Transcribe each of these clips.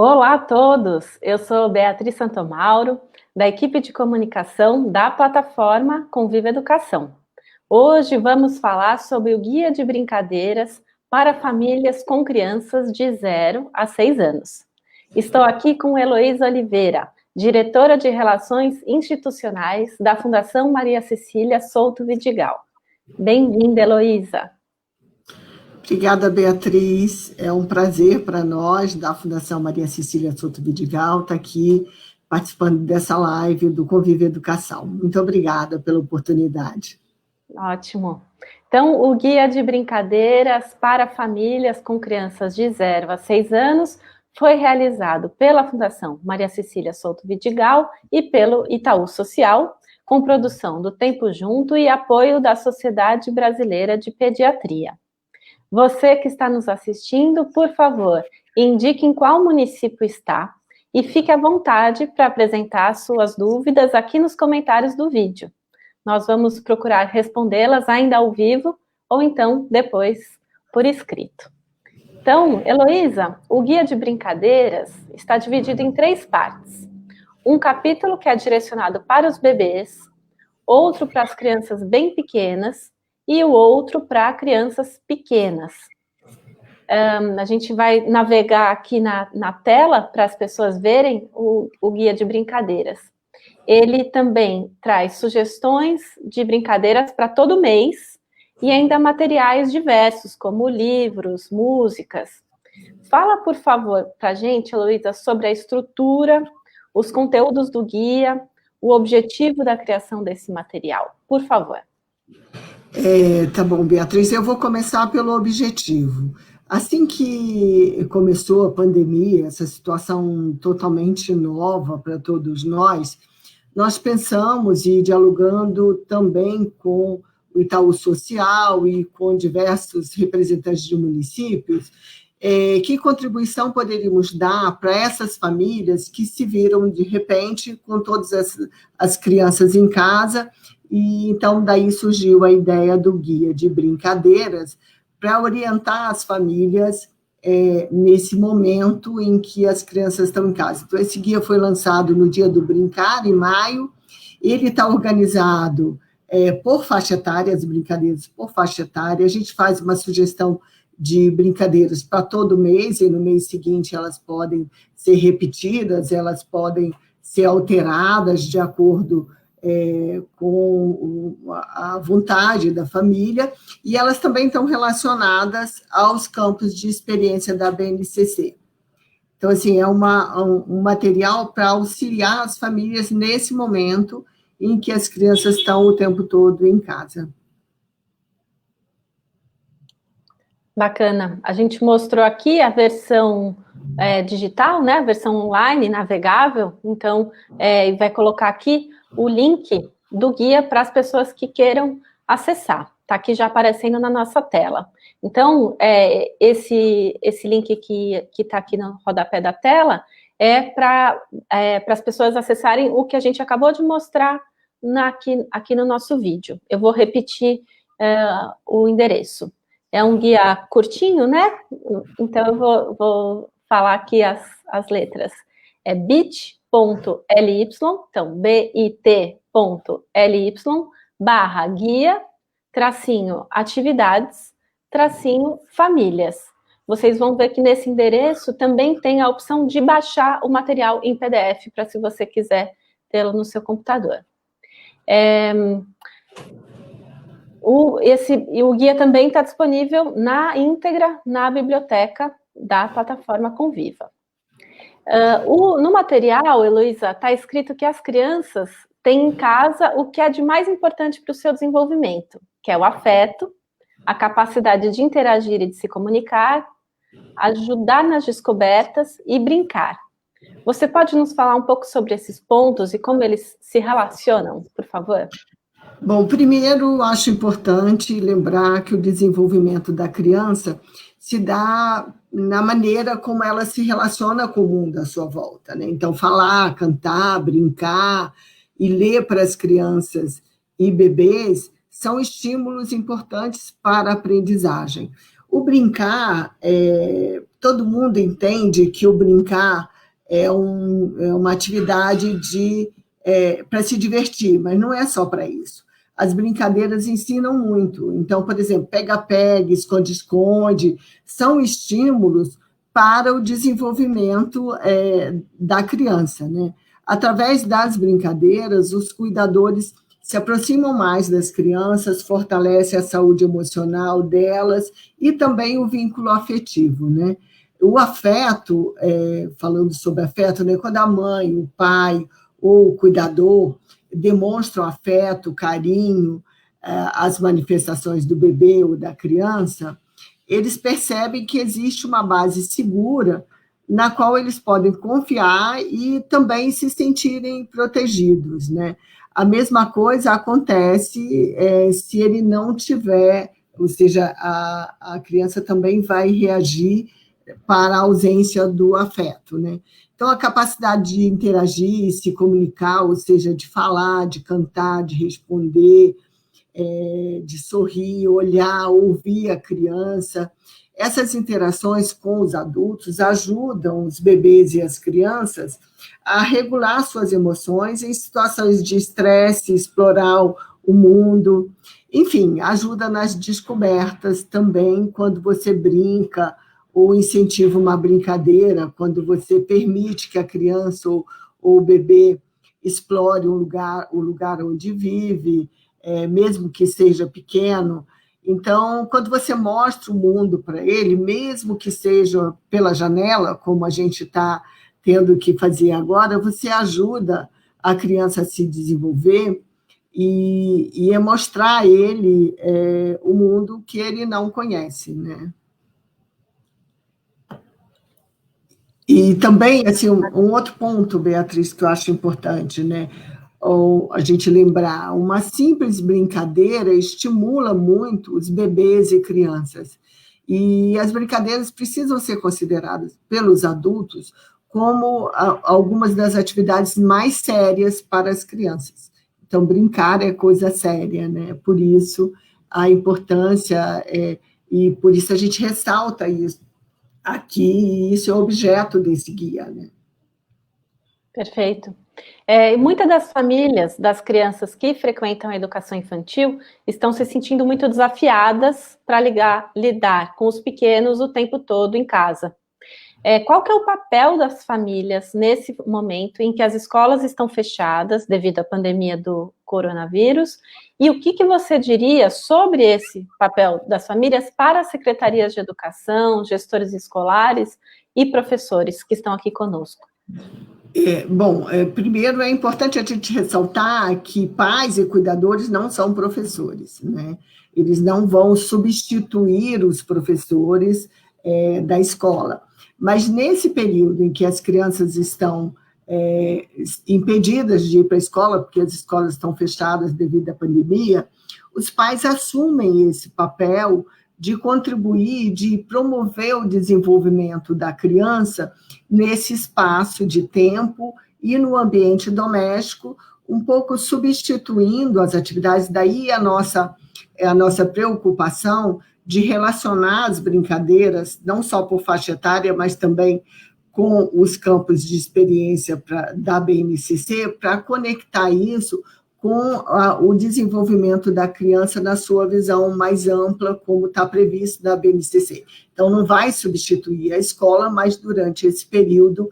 Olá a todos, eu sou Beatriz Santomauro, da equipe de comunicação da plataforma Conviva Educação. Hoje vamos falar sobre o Guia de Brincadeiras para famílias com crianças de 0 a 6 anos. Estou aqui com Heloísa Oliveira, diretora de Relações Institucionais da Fundação Maria Cecília Souto Vidigal. Bem-vinda, Heloísa. Obrigada, Beatriz. É um prazer para nós, da Fundação Maria Cecília Souto Vidigal, estar aqui participando dessa live do Conviva Educação. Muito obrigada pela oportunidade. Ótimo. Então, o Guia de Brincadeiras para Famílias com Crianças de 0 a 6 anos foi realizado pela Fundação Maria Cecília Souto Vidigal e pelo Itaú Social, com produção do Tempo Junto e apoio da Sociedade Brasileira de Pediatria. Você que está nos assistindo, por favor, indique em qual município está e fique à vontade para apresentar suas dúvidas aqui nos comentários do vídeo. Nós vamos procurar respondê-las ainda ao vivo ou então depois por escrito. Então, Heloísa, o Guia de Brincadeiras está dividido em 3 partes. Um capítulo que é direcionado para os bebês, outro para as crianças bem pequenas e o outro para crianças pequenas. A gente vai navegar aqui na tela para as pessoas verem o Guia de Brincadeiras. Ele também traz sugestões de brincadeiras para todo mês e ainda materiais diversos, como livros, músicas. Fala, por favor, para a gente, Heloísa, sobre a estrutura, os conteúdos do guia, o objetivo da criação desse material. Por favor. Tá bom, Beatriz, eu vou começar pelo objetivo. Assim que começou a pandemia, essa situação totalmente nova para todos nós pensamos, e dialogando também com o Itaú Social e com diversos representantes de municípios, que contribuição poderíamos dar para essas famílias que se viram, de repente, com todas as crianças em casa. E então daí surgiu a ideia do Guia de Brincadeiras para orientar as famílias nesse momento em que as crianças estão em casa. Então, esse guia foi lançado no Dia do Brincar, em maio. Ele está organizado por faixa etária, as brincadeiras por faixa etária. A gente faz uma sugestão de brincadeiras para todo mês, e no mês seguinte elas podem ser repetidas, elas podem ser alteradas de acordo com a vontade da família, e elas também estão relacionadas aos campos de experiência da BNCC. Então, assim, é um material para auxiliar as famílias nesse momento em que as crianças estão o tempo todo em casa. Bacana. A gente mostrou aqui a versão digital, né? A versão online, navegável. Então, vai colocar aqui o link do guia para as pessoas que queiram acessar. Está aqui já aparecendo na nossa tela. Então, esse link que está aqui no rodapé da tela é para as pessoas acessarem o que a gente acabou de mostrar aqui no nosso vídeo. Eu vou repetir o endereço. É um guia curtinho, né? Então, eu vou falar aqui as letras. É bit.ly, então, bit.ly/guia, _atividades, _famílias. Vocês vão ver que nesse endereço também tem a opção de baixar o material em PDF, para se você quiser tê-lo no seu computador. O guia também está disponível na íntegra na biblioteca da plataforma Conviva. No material, Heloísa, está escrito que as crianças têm em casa o que é de mais importante para o seu desenvolvimento, que é o afeto, a capacidade de interagir e de se comunicar, ajudar nas descobertas e brincar. Você pode nos falar um pouco sobre esses pontos e como eles se relacionam, por favor? Bom, primeiro, acho importante lembrar que o desenvolvimento da criança se dá na maneira como ela se relaciona com o mundo à sua volta, né? Então, falar, cantar, brincar e ler para as crianças e bebês são estímulos importantes para a aprendizagem. O brincar, todo mundo entende que o brincar é uma atividade para se divertir, mas não é só para isso. As brincadeiras ensinam muito. Então, por exemplo, pega-pega, esconde-esconde, são estímulos para o desenvolvimento da criança, né? Através das brincadeiras, os cuidadores se aproximam mais das crianças, fortalecem a saúde emocional delas e também o vínculo afetivo, né? O afeto, falando sobre afeto, né? Quando a mãe, o pai ou o cuidador demonstram afeto, carinho, as manifestações do bebê ou da criança, eles percebem que existe uma base segura na qual eles podem confiar e também se sentirem protegidos, né? A mesma coisa acontece se ele não tiver, ou seja, a criança também vai reagir para a ausência do afeto, né? Então, a capacidade de interagir, se comunicar, ou seja, de falar, de cantar, de responder, de sorrir, olhar, ouvir a criança. Essas interações com os adultos ajudam os bebês e as crianças a regular suas emoções em situações de estresse, explorar o mundo. Enfim, ajuda nas descobertas também, quando você brinca ou incentiva uma brincadeira, quando você permite que a criança ou o bebê explore o lugar onde vive, mesmo que seja pequeno. Então, quando você mostra o mundo para ele, mesmo que seja pela janela, como a gente está tendo que fazer agora, você ajuda a criança a se desenvolver e a mostrar a ele o mundo que ele não conhece, né? E também, assim, um outro ponto, Beatriz, que eu acho importante, né? Ou a gente lembrar, uma simples brincadeira estimula muito os bebês e crianças. E as brincadeiras precisam ser consideradas pelos adultos como algumas das atividades mais sérias para as crianças. Então, brincar é coisa séria, né? Por isso, a importância, e por isso a gente ressalta isso aqui, e isso é objeto desse guia, né? Perfeito. Muitas das famílias das crianças que frequentam a educação infantil estão se sentindo muito desafiadas para lidar com os pequenos o tempo todo em casa. Qual que é o papel das famílias nesse momento em que as escolas estão fechadas devido à pandemia do coronavírus? E o que você diria sobre esse papel das famílias para as secretarias de educação, gestores escolares e professores que estão aqui conosco? Bom, primeiro é importante a gente ressaltar que pais e cuidadores não são professores, né? Eles não vão substituir os professores da escola. Mas nesse período em que as crianças estão impedidas de ir para a escola, porque as escolas estão fechadas devido à pandemia, os pais assumem esse papel de contribuir, de promover o desenvolvimento da criança nesse espaço de tempo e no ambiente doméstico, um pouco substituindo as atividades. Daí a nossa preocupação de relacionar as brincadeiras, não só por faixa etária, mas também com os campos de experiência da BNCC, para conectar isso com o desenvolvimento da criança na sua visão mais ampla, como está previsto na BNCC. Então, não vai substituir a escola, mas durante esse período,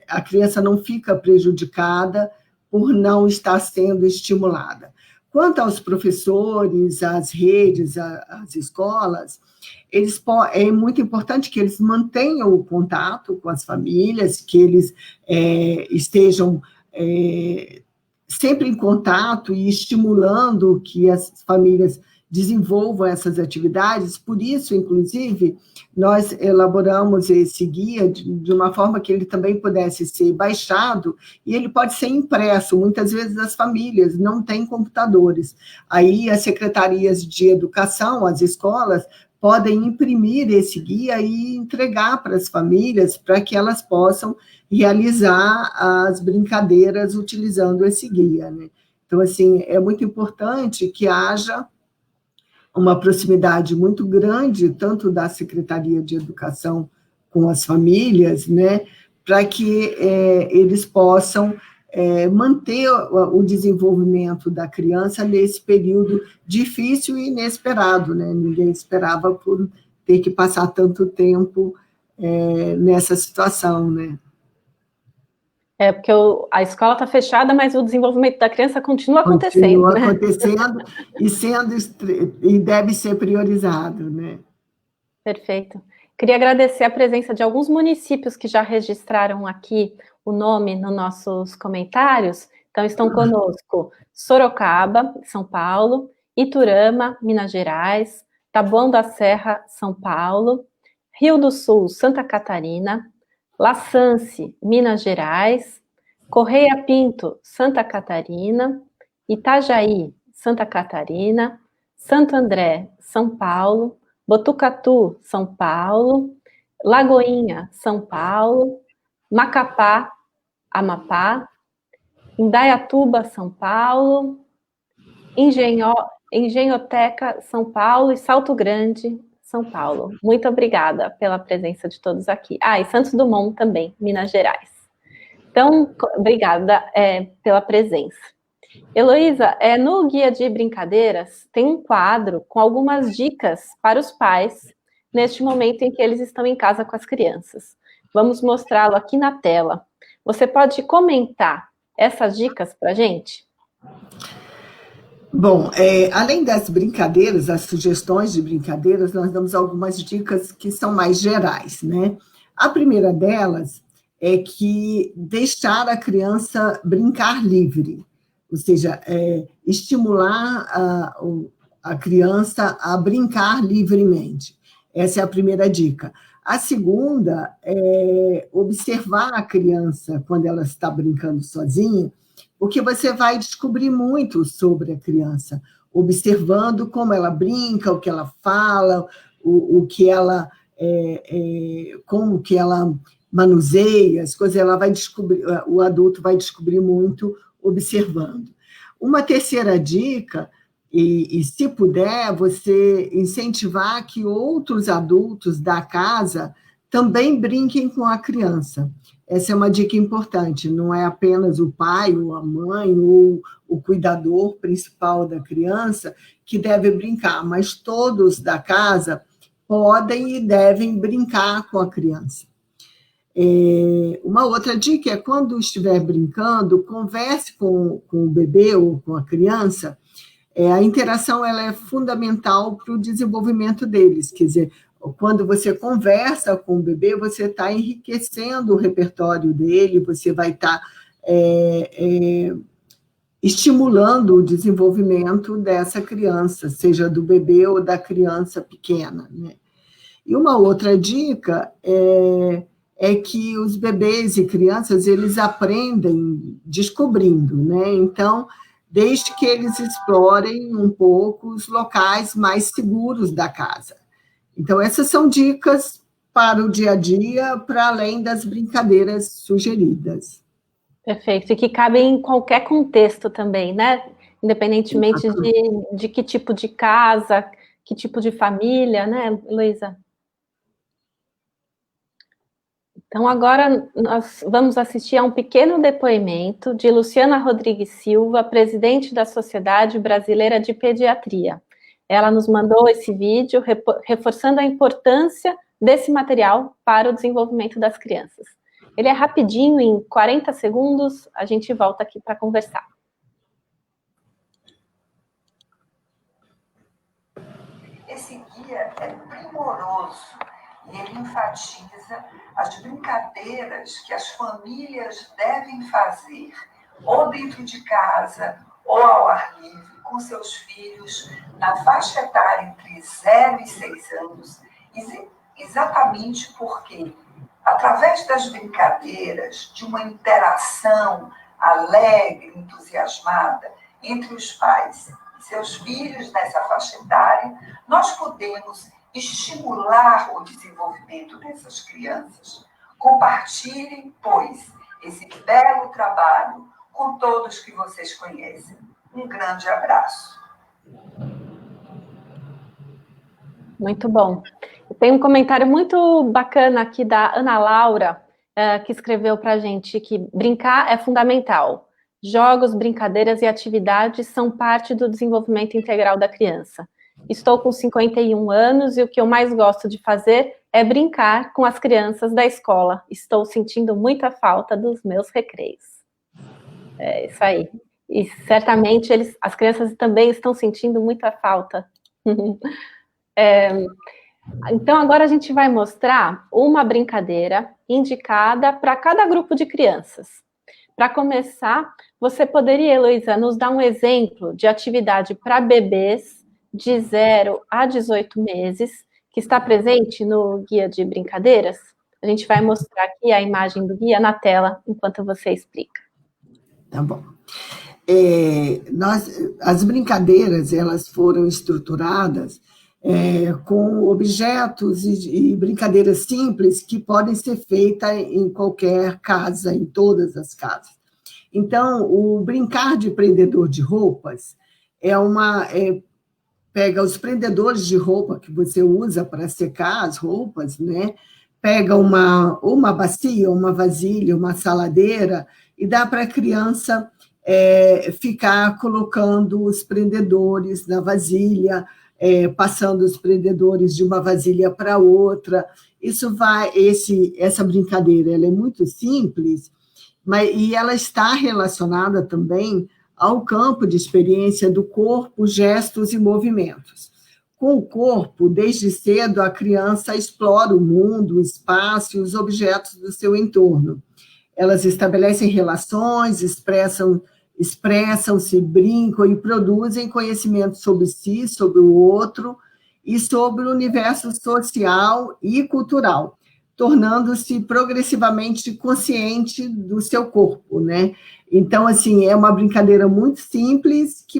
a criança não fica prejudicada por não estar sendo estimulada. Quanto aos professores, às redes, às escolas, é muito importante que eles mantenham o contato com as famílias, que eles estejam sempre em contato e estimulando que as famílias desenvolvam essas atividades. Por isso, inclusive, nós elaboramos esse guia de uma forma que ele também pudesse ser baixado, e ele pode ser impresso. Muitas vezes as famílias não têm computadores. Aí as secretarias de educação, as escolas, podem imprimir esse guia e entregar para as famílias, para que elas possam realizar as brincadeiras utilizando esse guia, né? Então, assim, é muito importante que haja uma proximidade muito grande, tanto da Secretaria de Educação com as famílias, né, para que eles possam manter o desenvolvimento da criança nesse período difícil e inesperado, né? Ninguém esperava por ter que passar tanto tempo nessa situação, né? Porque a escola está fechada, mas o desenvolvimento da criança continua acontecendo, Continua né? acontecendo e deve ser priorizado, né? Perfeito. Queria agradecer a presença de alguns municípios que já registraram aqui o nome nos nossos comentários. Então, estão conosco Sorocaba, São Paulo, Iturama, Minas Gerais, Taboão da Serra, São Paulo, Rio do Sul, Santa Catarina, Laçance, Minas Gerais, Correia Pinto, Santa Catarina, Itajaí, Santa Catarina, Santo André, São Paulo, Botucatu, São Paulo, Lagoinha, São Paulo, Macapá, Amapá, Indaiatuba, São Paulo, Engenhoteca, São Paulo e Salto Grande, São Paulo. Muito obrigada pela presença de todos aqui. E Santos Dumont também, Minas Gerais. Então, obrigada pela presença. Heloísa, no Guia de Brincadeiras tem um quadro com algumas dicas para os pais neste momento em que eles estão em casa com as crianças. Vamos mostrá-lo aqui na tela. Você pode comentar essas dicas para a gente? Bom, além das brincadeiras, as sugestões de brincadeiras, nós damos algumas dicas que são mais gerais, né? A primeira delas é que deixar a criança brincar livre, ou seja, estimular a criança a brincar livremente. Essa é a primeira dica. A segunda é observar a criança quando ela está brincando sozinha, porque você vai descobrir muito sobre a criança, observando como ela brinca, o que ela fala, o que ela, como que ela manuseia, as coisas, ela vai descobrir, o adulto vai descobrir muito observando. Uma terceira dica, e se puder, você incentivar que outros adultos da casa também brinquem com a criança. Essa é uma dica importante, não é apenas o pai ou a mãe ou o cuidador principal da criança que deve brincar, mas todos da casa podem e devem brincar com a criança. Uma outra dica é, quando estiver brincando, converse com o bebê ou com a criança. A interação ela é fundamental para o desenvolvimento deles, quer dizer, quando você conversa com o bebê, você está enriquecendo o repertório dele, você vai estar estimulando o desenvolvimento dessa criança, seja do bebê ou da criança pequena, né? E uma outra dica é que os bebês e crianças, eles aprendem descobrindo, né? Então, desde que eles explorem um pouco os locais mais seguros da casa. Então, essas são dicas para o dia a dia, para além das brincadeiras sugeridas. Perfeito, e que cabem em qualquer contexto também, né? Independentemente de que tipo de casa, que tipo de família, né, Luísa? Então, agora nós vamos assistir a um pequeno depoimento de Luciana Rodrigues Silva, presidente da Sociedade Brasileira de Pediatria. Ela nos mandou esse vídeo reforçando a importância desse material para o desenvolvimento das crianças. Ele é rapidinho, em 40 segundos, a gente volta aqui para conversar. Esse guia é primoroso e ele enfatiza as brincadeiras que as famílias devem fazer, ou dentro de casa, ou ao ar livre, com seus filhos, na faixa etária entre 0 e 6 anos, exatamente porque, através das brincadeiras, de uma interação alegre, entusiasmada entre os pais e seus filhos nessa faixa etária, nós podemos estimular o desenvolvimento dessas crianças. Compartilhem, pois, esse belo trabalho com todos que vocês conhecem. Um grande abraço. Muito bom. Tem um comentário muito bacana aqui da Ana Laura, que escreveu para a gente que brincar é fundamental. Jogos, brincadeiras e atividades são parte do desenvolvimento integral da criança. Estou com 51 anos e o que eu mais gosto de fazer é brincar com as crianças da escola. Estou sentindo muita falta dos meus recreios. É isso aí. E certamente as crianças também estão sentindo muita falta. Então, agora a gente vai mostrar uma brincadeira indicada para cada grupo de crianças. Para começar, você poderia, Heloísa, nos dar um exemplo de atividade para bebês de 0 a 18 meses, que está presente no guia de brincadeiras? A gente vai mostrar aqui a imagem do guia na tela, enquanto você explica. Tá bom. As brincadeiras, elas foram estruturadas com objetos e brincadeiras simples que podem ser feitas em qualquer casa, em todas as casas. Então, o brincar de prendedor de roupas pega os prendedores de roupa que você usa para secar as roupas, né? Pega uma bacia, uma vasilha, uma saladeira e dá para a criança ficar colocando os prendedores na vasilha, passando os prendedores de uma vasilha para outra. Essa brincadeira ela é muito simples, e ela está relacionada também ao campo de experiência do corpo, gestos e movimentos. Com o corpo, desde cedo, a criança explora o mundo, o espaço e os objetos do seu entorno. Elas estabelecem relações, expressam-se, brincam e produzem conhecimento sobre si, sobre o outro e sobre o universo social e cultural, tornando-se progressivamente consciente do seu corpo, né? Então, assim, é uma brincadeira muito simples que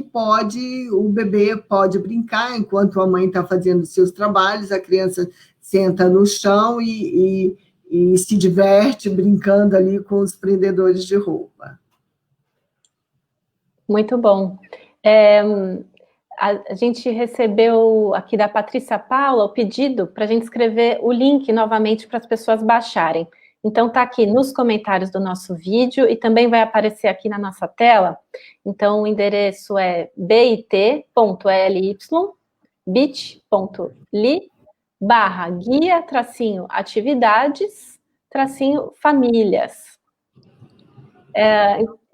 o bebê pode brincar enquanto a mãe está fazendo seus trabalhos, a criança senta no chão e se diverte brincando ali com os prendedores de roupa. Muito bom. A gente recebeu aqui da Patrícia Paula o pedido para a gente escrever o link novamente para as pessoas baixarem. Então, está aqui nos comentários do nosso vídeo e também vai aparecer aqui na nossa tela. Então, o endereço é bit.ly/guia-atividades-famílias.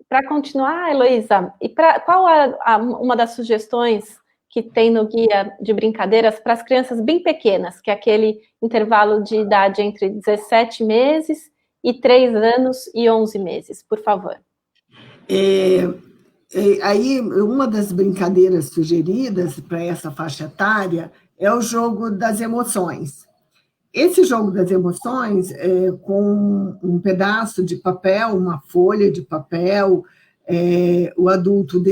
Para continuar, Heloísa, qual é uma das sugestões que tem no guia de brincadeiras para as crianças bem pequenas, que é aquele intervalo de idade entre 17 meses e 3 anos e 11 meses, por favor? Aí, uma das brincadeiras sugeridas para essa faixa etária é o jogo das emoções. Esse jogo das emoções, com um pedaço de papel, uma folha de papel, o adulto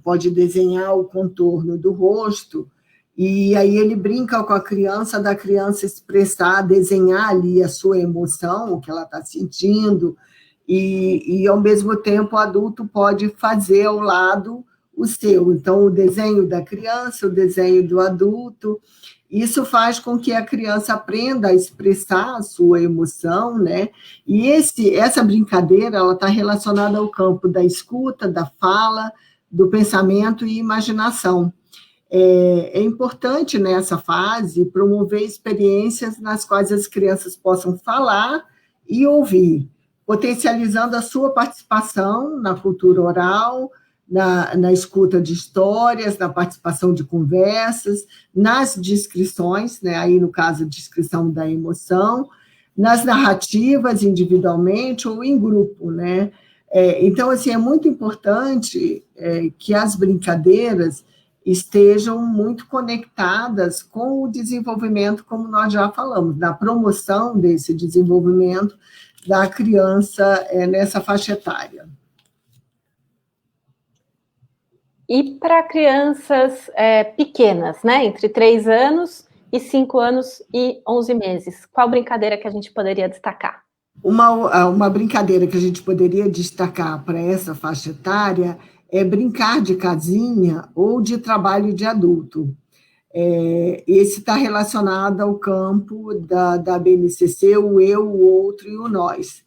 pode desenhar o contorno do rosto, e aí ele brinca com a criança, da criança expressar, desenhar ali a sua emoção, o que ela está sentindo, e ao mesmo tempo o adulto pode fazer ao lado o seu. Então, o desenho da criança, o desenho do adulto. Isso faz com que a criança aprenda a expressar a sua emoção, né? E essa brincadeira, ela está relacionada ao campo da escuta, da fala, do pensamento e imaginação. É importante, nessa fase, promover experiências nas quais as crianças possam falar e ouvir, potencializando a sua participação na cultura oral, na escuta de histórias, na participação de conversas, nas descrições, né, aí no caso, a descrição da emoção, nas narrativas individualmente ou em grupo, né? Então, assim, é muito importante que as brincadeiras estejam muito conectadas com o desenvolvimento, como nós já falamos, da promoção desse desenvolvimento da criança nessa faixa etária. E para crianças pequenas, né, entre 3 anos e 5 anos e 11 meses, qual brincadeira que a gente poderia destacar? Uma brincadeira que a gente poderia destacar para essa faixa etária é brincar de casinha ou de trabalho de adulto. Esse está relacionado ao campo da BNCC, o eu, o outro e o nós.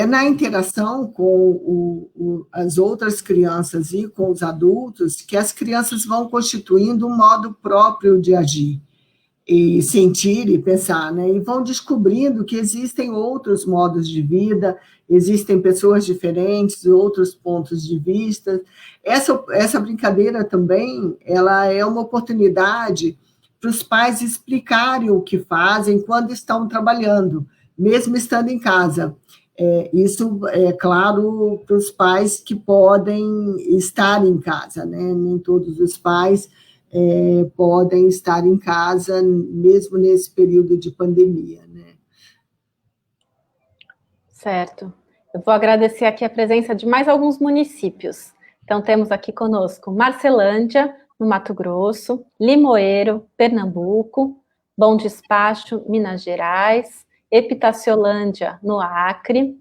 Na interação com as outras crianças e com os adultos que as crianças vão constituindo um modo próprio de agir, e sentir e pensar, né? E vão descobrindo que existem outros modos de vida, existem pessoas diferentes, outros pontos de vista. Essa brincadeira também, ela é uma oportunidade para os pais explicarem o que fazem quando estão trabalhando, mesmo estando em casa. Isso é claro para os pais que podem estar em casa, né? Nem todos os pais podem estar em casa, mesmo nesse período de pandemia, né? Certo. Eu vou agradecer aqui a presença de mais alguns municípios. Então, temos aqui conosco Marcelândia, no Mato Grosso, Limoeiro, Pernambuco, Bom Despacho, Minas Gerais, Epitaciolândia, no Acre,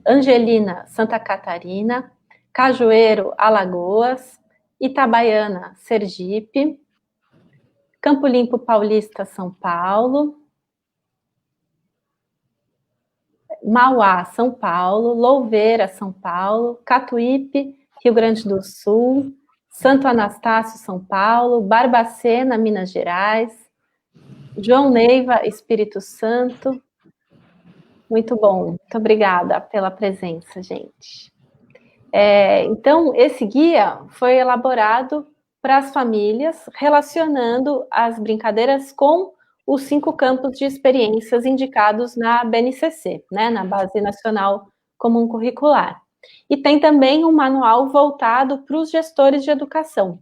Angelina, Santa Catarina, Cajueiro, Alagoas, Itabaiana, Sergipe, Campo Limpo Paulista, São Paulo, Mauá, São Paulo, Louveira, São Paulo, Catuípe, Rio Grande do Sul, Santo Anastácio, São Paulo, Barbacena, Minas Gerais, João Neiva, Espírito Santo. Muito bom, muito obrigada pela presença, gente. Então, esse guia foi elaborado para as famílias, relacionando as brincadeiras com os 5 campos de experiências indicados na BNCC, né, na Base Nacional Comum Curricular. E tem também um manual voltado para os gestores de educação.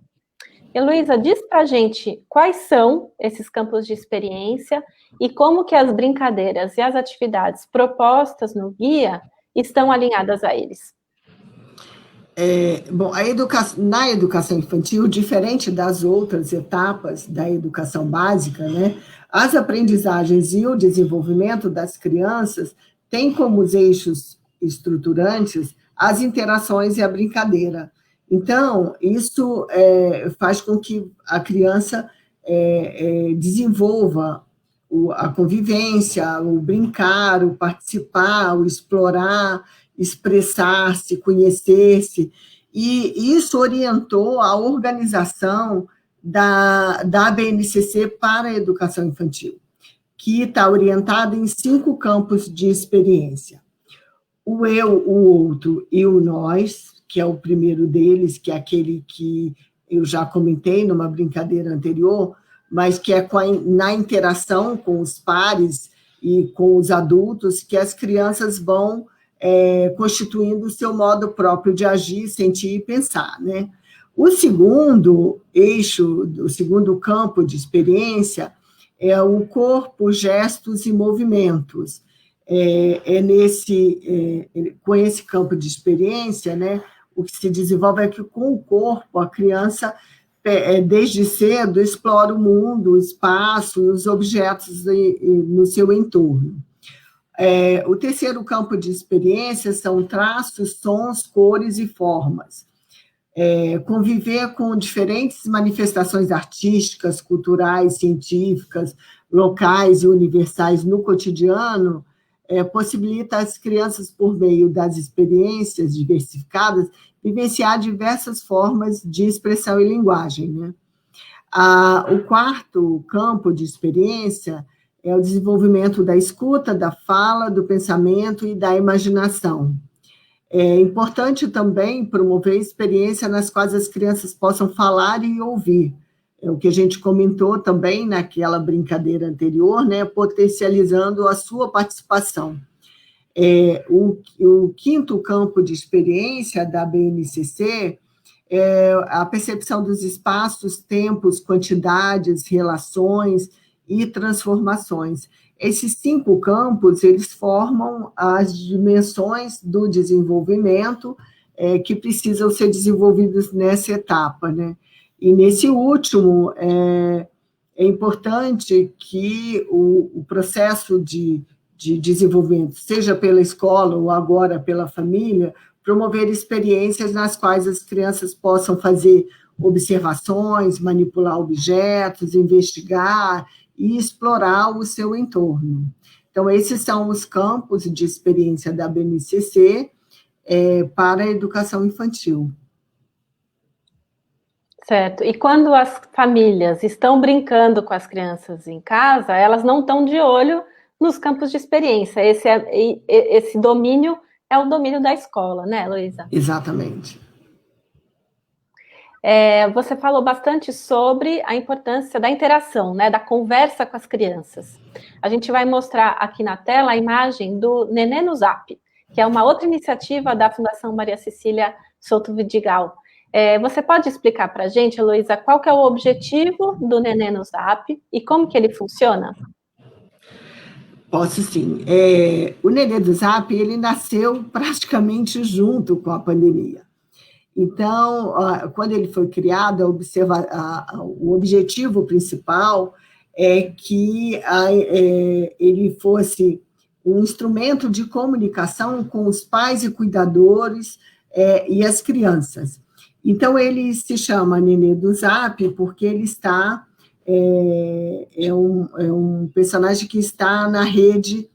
Heloísa, diz para a gente quais são esses campos de experiência e como que as brincadeiras e as atividades propostas no guia estão alinhadas a eles. Bom, na educação infantil, diferente das outras etapas da educação básica, né, as aprendizagens e o desenvolvimento das crianças têm como os eixos estruturantes as interações e a brincadeira. Então, isso faz com que a criança desenvolva a convivência, o brincar, o participar, o explorar, expressar-se, conhecer-se, e isso orientou a organização da BNCC para a educação infantil, que está orientada em 5 campos de experiência. O eu, o outro e o nós, que é o primeiro deles, que é aquele que eu já comentei numa brincadeira anterior, mas que é na interação com os pares e com os adultos que as crianças vão constituindo o seu modo próprio de agir, sentir e pensar, né? O segundo eixo, o segundo campo de experiência é o corpo, gestos e movimentos. Com esse campo de experiência, né, o que se desenvolve é que com o corpo a criança, desde cedo, explora o mundo, o espaço e os objetos no seu entorno. O terceiro campo de experiência são traços, sons, cores e formas. Conviver com diferentes manifestações artísticas, culturais, científicas, locais e universais no cotidiano possibilita às crianças, por meio das experiências diversificadas, vivenciar diversas formas de expressão e linguagem, né? O quarto campo de experiência é o desenvolvimento da escuta, da fala, do pensamento e da imaginação. É importante também promover experiências nas quais as crianças possam falar e ouvir. É o que a gente comentou também naquela brincadeira anterior, né, potencializando a sua participação. O quinto campo de experiência da BNCC é a percepção dos espaços, tempos, quantidades, relações e transformações. Esses 5 campos, eles formam as dimensões do desenvolvimento que precisam ser desenvolvidos nessa etapa, né? E nesse último, é importante que o processo de desenvolvimento, seja pela escola ou agora pela família, promover experiências nas quais as crianças possam fazer observações, manipular objetos, investigar e explorar o seu entorno. Então, esses são os campos de experiência da BNCC para a educação infantil. Certo. E quando as famílias estão brincando com as crianças em casa, elas não estão de olho nos campos de experiência. Esse domínio é o domínio da escola, né, Heloísa? Exatamente. Você falou bastante sobre a importância da interação, né, da conversa com as crianças. A gente vai mostrar aqui na tela a imagem do Nenê no Zap, que é uma outra iniciativa da Fundação Maria Cecília Souto Vidigal. Você pode explicar para a gente, Heloísa, qual que é o objetivo do Nenê no Zap e como que ele funciona? Posso sim. O Nenê do Zap, ele nasceu praticamente junto com a pandemia. Então, quando ele foi criado, o objetivo principal é que ele fosse um instrumento de comunicação com os pais e cuidadores e as crianças. Então, ele se chama Nenê do Zap porque ele está... É um personagem que está na rede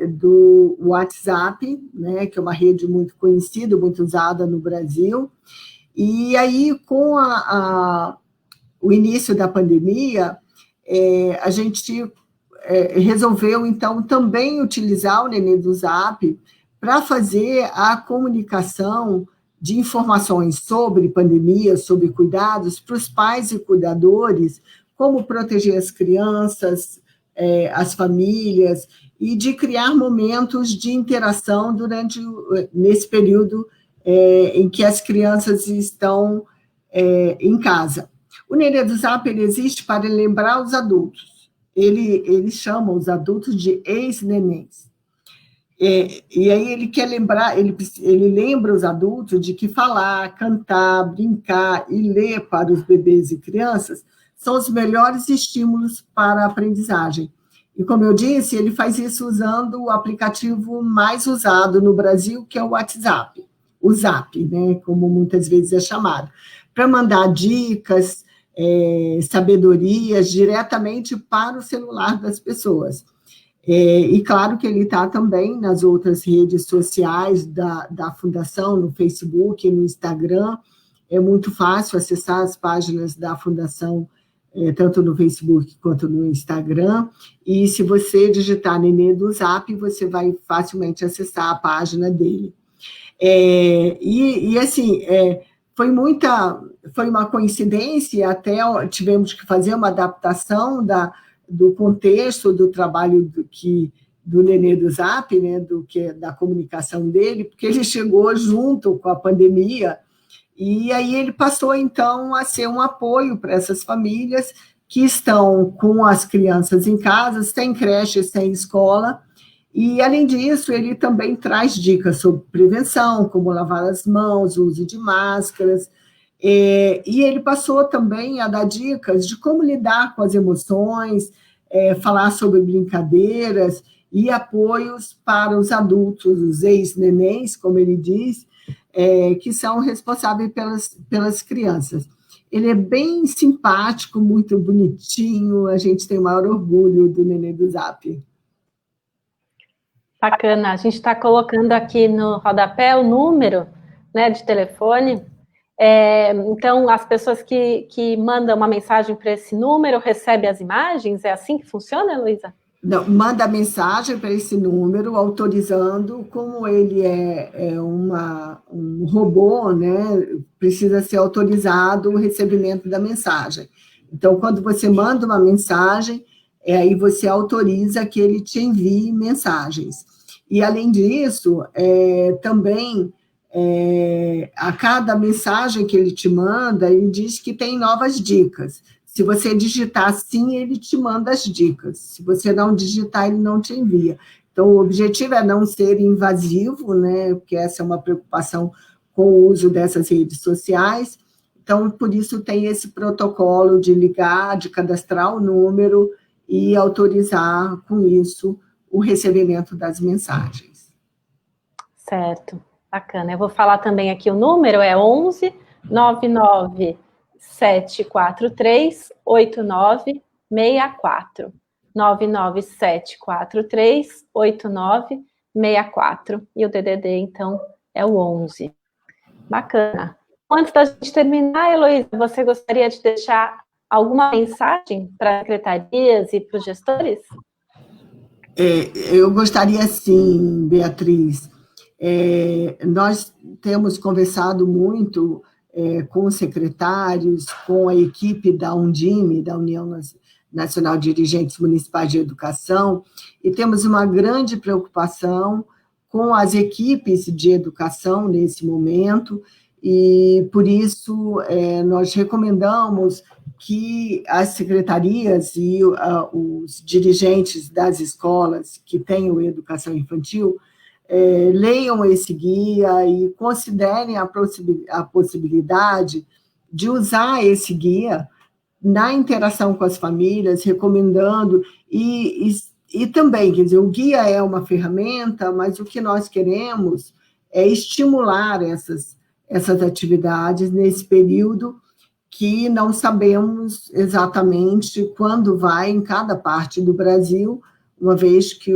do WhatsApp, né, que é uma rede muito conhecida, muito usada no Brasil. E aí, com o início da pandemia, a gente resolveu, então, também utilizar o Nenê do Zap para fazer a comunicação de informações sobre pandemia, sobre cuidados, para os pais e cuidadores, como proteger as crianças, as famílias, e de criar momentos de interação nesse período em que as crianças estão em casa. O Nenê do Zap ele existe para lembrar os adultos. Ele chama os adultos de ex-nenéns. E aí ele quer lembrar, ele lembra os adultos de que falar, cantar, brincar e ler para os bebês e crianças são os melhores estímulos para a aprendizagem. E, como eu disse, ele faz isso usando o aplicativo mais usado no Brasil, que é o WhatsApp, o Zap, né, como muitas vezes é chamado, para mandar dicas, sabedorias diretamente para o celular das pessoas. E claro que ele está também nas outras redes sociais da Fundação, no Facebook, no Instagram. É muito fácil acessar as páginas da Fundação, tanto no Facebook quanto no Instagram. E se você digitar Nenê do Zap, você vai facilmente acessar a página dele. Assim, foi uma coincidência, até tivemos que fazer uma adaptação do contexto do trabalho do Nenê do Zap, né, da comunicação dele, porque ele chegou junto com a pandemia, e aí ele passou, então, a ser um apoio para essas famílias que estão com as crianças em casa, sem creche, sem escola, e, além disso, ele também traz dicas sobre prevenção, como lavar as mãos, uso de máscaras, e ele passou também a dar dicas de como lidar com as emoções, falar sobre brincadeiras e apoios para os adultos, os ex-nenéns, como ele diz, que são responsáveis pelas crianças. Ele é bem simpático, muito bonitinho, a gente tem o maior orgulho do Nenê do Zap. Bacana, a gente está colocando aqui no rodapé o número, né, de telefone. Então, as pessoas que mandam uma mensagem para esse número recebem as imagens? É assim que funciona, Luísa? Não, manda mensagem para esse número, autorizando, como ele é um robô, né, precisa ser autorizado o recebimento da mensagem. Então, quando você manda uma mensagem, aí você autoriza que ele te envie mensagens. E, além disso, também... a cada mensagem que ele te manda, ele diz que tem novas dicas. Se você digitar sim, ele te manda as dicas. Se você não digitar, ele não te envia. Então, o objetivo é não ser invasivo, né? Porque essa é uma preocupação com o uso dessas redes sociais. Então, por isso tem esse protocolo de ligar, de cadastrar o número e autorizar, com isso, o recebimento das mensagens. Certo. Bacana. Eu vou falar também aqui o número, é 11 997438964. 997438964. E o DDD, então, é o 11. Bacana. Antes da gente terminar, Heloísa, você gostaria de deixar alguma mensagem para as secretarias e para os gestores? Eu gostaria sim, Beatriz. Nós temos conversado muito com os secretários, com a equipe da Undime, da União Nacional de Dirigentes Municipais de Educação, e temos uma grande preocupação com as equipes de educação nesse momento, e por isso nós recomendamos que as secretarias e os dirigentes das escolas que tenham educação infantil leiam esse guia e considerem a possibilidade de usar esse guia na interação com as famílias, recomendando, e também, quer dizer, o guia é uma ferramenta, mas o que nós queremos é estimular essas atividades nesse período que não sabemos exatamente quando vai em cada parte do Brasil, uma vez que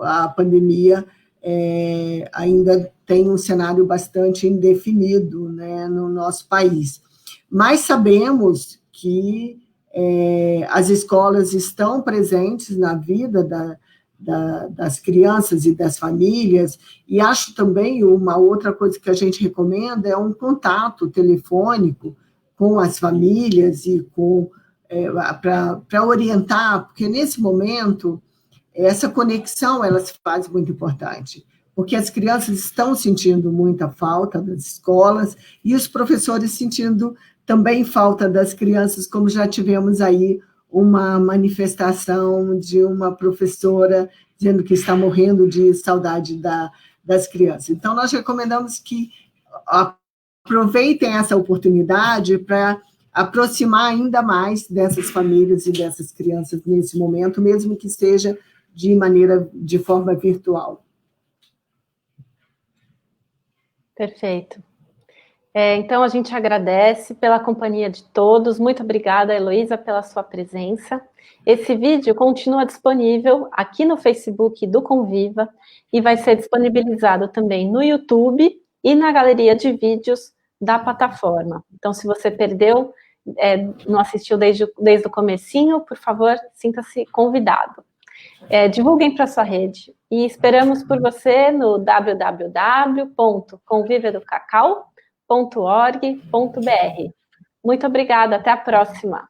a pandemia ainda tem um cenário bastante indefinido, né, no nosso país. Mas sabemos que as escolas estão presentes na vida das crianças e das famílias, e acho também uma outra coisa que a gente recomenda é um contato telefônico com as famílias e para orientar, porque nesse momento essa conexão ela se faz muito importante, porque as crianças estão sentindo muita falta das escolas e os professores sentindo também falta das crianças, como já tivemos aí uma manifestação de uma professora dizendo que está morrendo de saudade das crianças. Então, nós recomendamos que aproveitem essa oportunidade para aproximar ainda mais dessas famílias e dessas crianças nesse momento, mesmo que seja de forma virtual. Perfeito. Então, a gente agradece pela companhia de todos. Muito obrigada, Heloísa, pela sua presença. Esse vídeo continua disponível aqui no Facebook do Conviva e vai ser disponibilizado também no YouTube e na galeria de vídeos da plataforma. Então, se você perdeu, não assistiu desde o comecinho, por favor, sinta-se convidado. Divulguem para sua rede e esperamos por você no www.convivedoCacau.org.br. Muito obrigada, até a próxima.